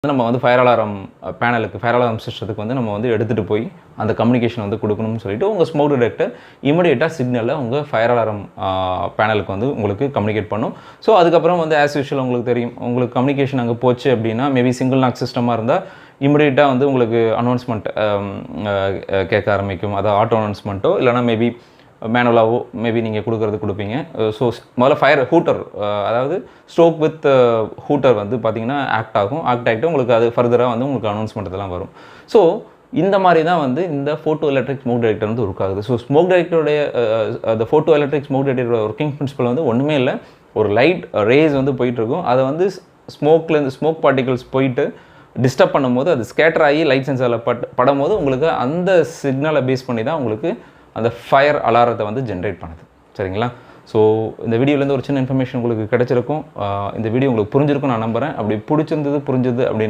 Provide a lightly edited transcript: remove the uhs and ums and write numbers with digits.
நம்ம வந்து fire alarm பேனலுக்கு ஃபயர் அலாரம் சிஸ்டத்துக்கு வந்து நம்ம வந்து எடுத்துகிட்டு போய் அந்த கம்யூனிகேஷன் வந்து கொடுக்கணும்னு சொல்லிட்டு உங்கள் ஸ்மோக் டிடெக்டர் இமிடியேட்டாக சிக்னலில் உங்கள் ஃபயர் அலாரம் பேனலுக்கு வந்து உங்களுக்கு கம்யூனிகேட் பண்ணும். ஸோ அதுக்கப்புறம் வந்து ஆஸ் யூஷுவல் உங்களுக்கு தெரியும், உங்களுக்கு கம்யூனிகேஷன் அங்கே போச்சு அப்படின்னா மேபி சிங்கிள் நாக் சிஸ்டமாக இருந்தால் இமிடியேட்டாக வந்து உங்களுக்கு அனௌன்ஸ்மெண்ட் கேட்க ஆரம்பிக்கும். அதாவது ஆட்டோ அனௌன்ஸ்மெண்ட்டோ இல்லைனா மேபி மேனுவலாகவோ மேபி நீங்கள் கொடுப்பீங்க. ஸோ முதல்ல ஃபயர் ஹூட்டர், அதாவது ஸ்ட்ரோக் வித் ஹூட்டர் வந்து பார்த்திங்கன்னா ஆக்ட் ஆகிட்டு உங்களுக்கு அது ஃபர்தராக வந்து உங்களுக்கு அனௌன்ஸ்மெண்ட் இதெல்லாம் வரும். ஸோ இந்த மாதிரி தான் வந்து இந்த ஃபோட்டோ எலக்ட்ரிக் ஸ்மோக் டிடெக்டர் வந்து ஒர்க் ஆகுது. ஸோ ஸ்மோக் டிடெக்டருடைய அந்த ஃபோட்டோ எலக்ட்ரிக் ஸ்மோக் டிடெக்டரோட ஒர்க்கிங் பிரின்சிபல் வந்து ஒன்றுமே இல்லை, ஒரு லைட் ரேஸ் வந்து போயிட்டுருக்கும். அதை வந்து ஸ்மோக் பார்ட்டிகல்ஸ் போயிட்டு டிஸ்டர்ப் பண்ணும்போது அது ஸ்கேட்டர் ஆகி லைட் சென்சாரில் படும்போது உங்களுக்கு அந்த சிக்னலை பேஸ் பண்ணி தான் உங்களுக்கு அந்த ஃபயர் அலாரத்தை வந்து ஜென்ரேட் பண்ணுது. சரிங்களா? ஸோ இந்த வீடியோலேருந்து ஒரு சின்ன இன்ஃபர்மேஷன் உங்களுக்கு கிடச்சிருக்கும். இந்த வீடியோ உங்களுக்கு புரிஞ்சிருக்கும் நான் நம்புகிறேன். அப்படி புரிஞ்சது அப்படின்னா